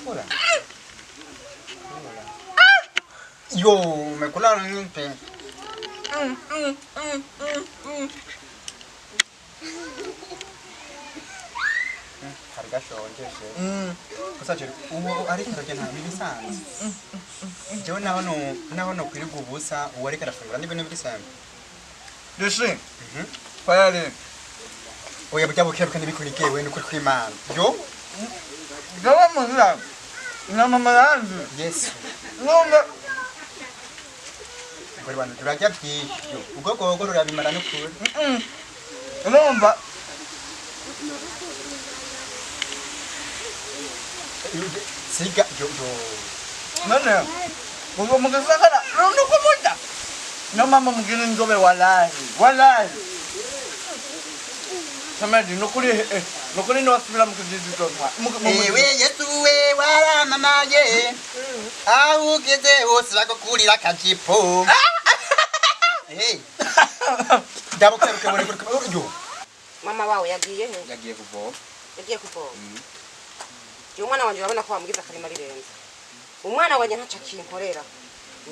Hola. Yo, me colaron en un pe. Hargasho, gusa je uwo ari karage nta bisanzwe. Jewe naho no kwiriga ubusa uwo ari karafungura n'ibintu bisanzwe. Dushin. Pale. Oya bujya bukeruka n'ibikurikiwe n'ukuri kw'Imana. Yo. Gawa muzira. Na mama yanzu. Yes. Nonga. Kwari bantu turajya byisho. Ubwo gogo rurabimara n'ukuri. Nomba. Siga yo. Nane. Ubwo mugasakara. Rondo kumuta. Na mama mugini nzobe wallahi. Samedi nokuri no asubira mukizizi tonka. Ewe Yesu we wara mama ye. Ugeze hose bakokurira kajipo. Hey. Ndabukeruke buri kuri yo. Mama wawe yagiye he? Yagiye kuvoma. Yagiye kuvoma. Yo mwana wanje urabona ko wamugize akarima rirenze. Umwana wanje ntaca kinkorera.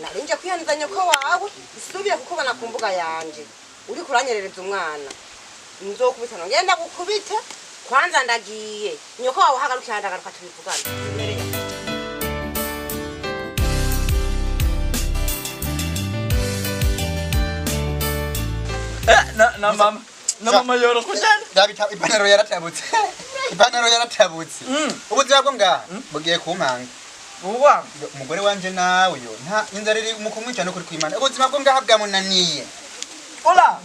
Narinje kwiyanza nyoko wawe isubire kukubona ku mbuga yanje. Uri kuranyerereza umwana. Nzokubita no ngenda gukubita kwanza ndagiye. Nyoko wawe hagarukira ndagaruka tubivugana. Na mama yoro kujana. Dabita ipanaro yaratabutse. Ubuzima bwo nga bugiye kumpanga. Uwa umugore wanje nawe yo nta inzara iri mu kumwica no kuri kw'Imana. Ubuzima bwo nga bwamunaniye. Ola.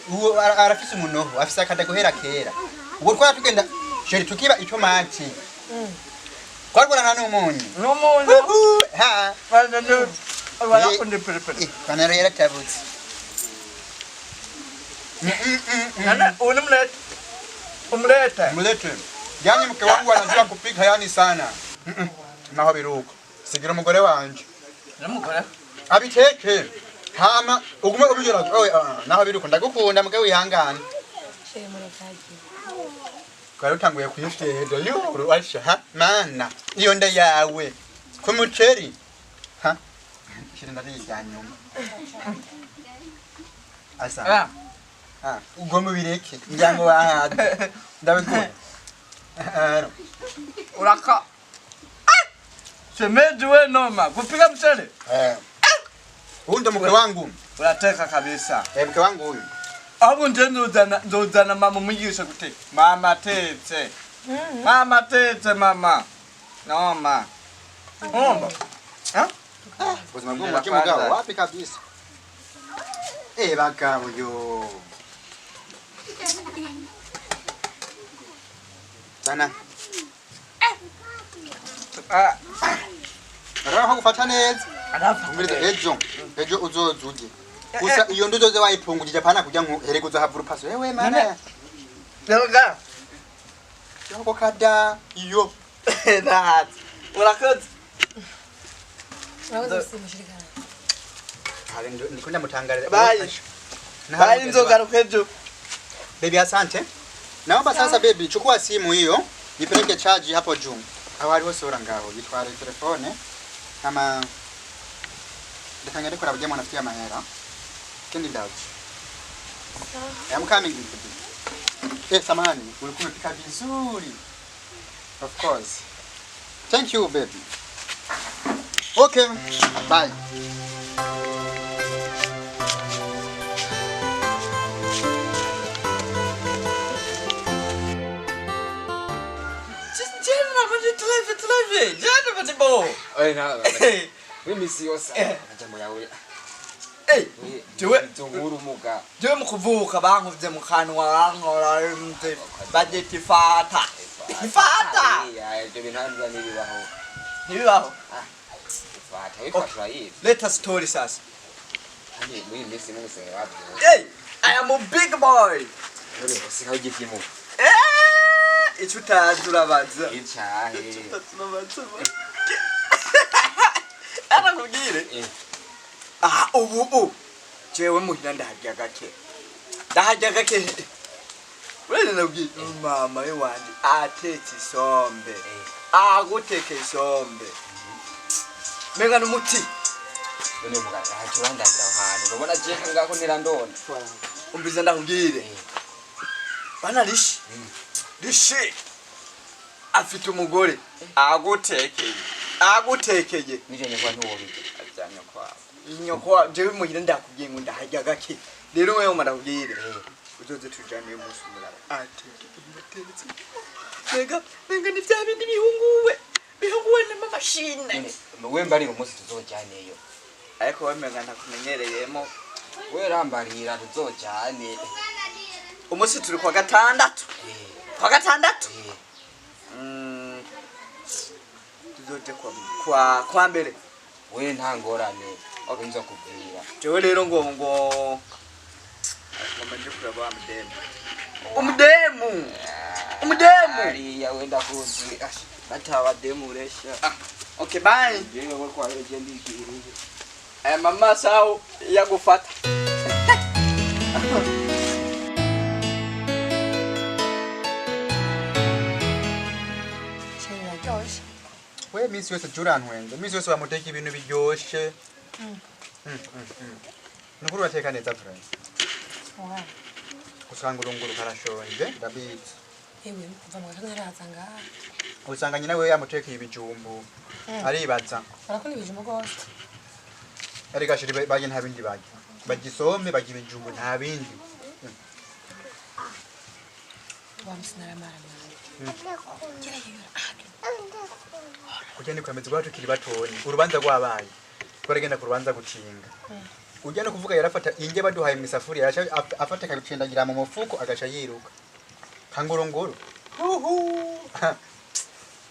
Uwo arafise umunoho afise akadagohera kera. Ubwo twara tugenda sheri tukiba itomati. Kwarwana nta n'umunyu. N'umunyu. Ha. Bana wala kunde pelepele. Ipanaro yaratabutse. Nana umlete. Yani mke wangu anajua kupika yani sana. Naho biruko. Sigira umugore wanje. Namugora. Abiteke. Hama ugume ubijora. Naho biruko ndagukunda mugabo wihangana. Kwari utanguye kuyifyeda yo urasha ha mana iyo nda yawe ku muceri ha shira ndari yanyuma. Asa. Ubwo mubireke njango wahada ndabikora uraka shemeji we noma kupika mchele undo mke wangu unateka kabisa mke wangu huyu abu nzozana mama mwigisha guteka mama tete mama noma ubuzima bwo mugabo wapi kabisa bakabo yo sana araho gufata neza ejo uzozuje gusa iyo nduzoze wayipungujije pana kujya nkuhere kuzahavura paso wewe mana Telga yoko kada iyo that urakoze hali ndikunda mutangarira bye nzogaruka ejo baby asante naomba sasa baby chukua simu hiyo nipeleke charge hapo juu awali hose ora ngaho yitware telefone kama ndakanya ndikora bujye mwana afite amahera kendi ndaje I'm coming samahani ulikuwa unapika vizuri of course thank you baby okay bye Mimi siyosa jambo yawe jewe mukuvuka bankuvye mu kanwa nkora mte budget ifata ibyo bintu nibibaho ifata wifashwa yive let us story sasa muri misi mungusenge wabyo I am a big boy usika ugifimo icutazura baza icahe ara kubwire ubu jewe muhira ndahajya gake urene nabwi mama wanje atetse isombe aguteke isombe menga numuti none muga acurandangira ahantu urabona je ngako nirandona umbiza ndakubwire bana rishi afite umugore agutekeye nije nyakwa ntiwobije ajyanye kwa inyoko jewe muhira ndakubwiye ngo ndahajya gake rero wewe marakubwire uzoze tujane umunsi umurara ateke imbatetse menga ni bya bindi bihunguwe n'amashine we mbari umunsi tuzojyaneyo ariko wamenga ntakumenyereyemo we rambarira tuzojyane umunsi turi kwa gatandatu tuzoje kwa mbere we nta ngorane nza kubwira jewe rero ngo manje kuraba umudemu ariya wenda kuzi bataba demu resha okay bye jewe we kwa yeje ndikirije mama sao yagufata we misi yose jurantwenze misi yose wamuteka ibintu biryoshe nukuri wateka neza friend usanga urunguru karashonje ndabizi ewe kuva mu ntaraza ngaha usanga nyina we yamutekeye ibijumbu aribaza barakunda ibijumbu gose ariko ashiri baje nta bindi bagisome baje ibijumbu nta bindi wamusinara mara ujyane kwameze gwacu kiri batoni urubanza rwabaye twaragenda ku rubanza gucinga ujyane kuvuga yarafata inge baduhaye mu isafuriya afata akabicendagira mu mufuko agaca yiruka kangorongoro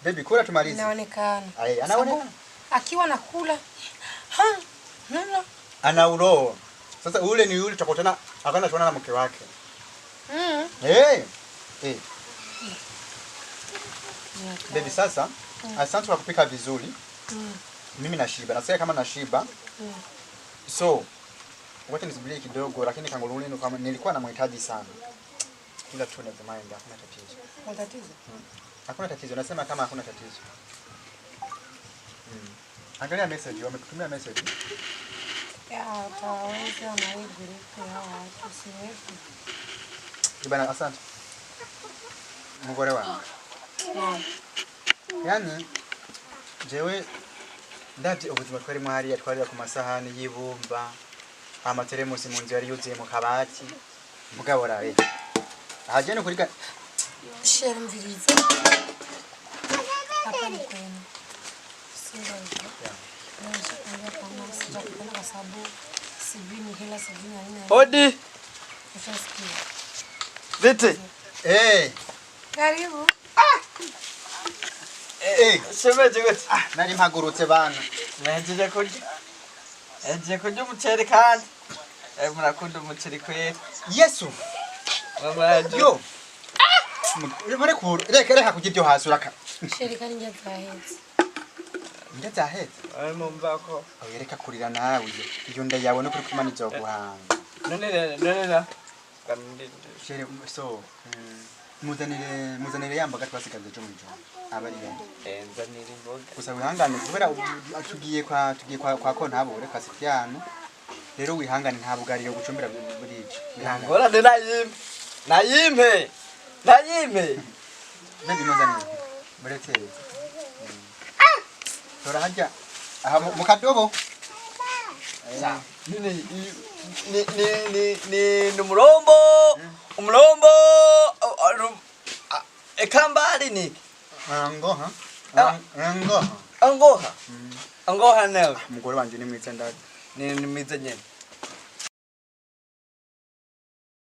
baby kula tumalize inaonekana anaonekana akiwa nakula nala anauroa sasa ule ni yule tutakutana akaenda tuona na mke wake baby sasa asante kwa kupika vizuri mimi nashiba nasikia kama nashiba so wacha nisubirie kidogo lakini kanguruni kama nilikuwa namhitaji sana kila tu nazomaenda hakuna tatizo hakuna tatizo nasema kama hakuna tatizo angalia message wamekutumia message ya taweza na hii group ya watu siwefu ibana asante mugore wangu yani jewe ndavye ubuzima twari mwari yatwarira ku masahani y'ibumba amateremusi mu nzu yari yuzuye mu kabati mugabo rawe aje no kurika share mviriza hapa ni kwenu sio ndio kama sijakupenda kwa sababu sivini hela sivini haina Odi utasikia vete karibu shemeje gute nari mpagurutse bana nahejeje kurya umuceri kandi murakunda umuceri kwera Yesu mama yo reka kujya ibyo hasi uraka shirika ninja zahetse njya zahetse mumva ko yereka kurira nawe iyo nda yawe no kuri kumana izo guhanga none shere so muzanire yambaga twasigaje cyo mwijoro abari nzanira imboga gusa wihangane kubera tugiye kwa ko ntabure Kasipiyano rero wihangane nta bugari yo gucumbira burije ngora nayimpe Baby muzanire buretse tora hajya aha mu kadobo ni umurombo ekambari ni angoha nawe umugore wanje ni mwiza ndari ni mwiza nyene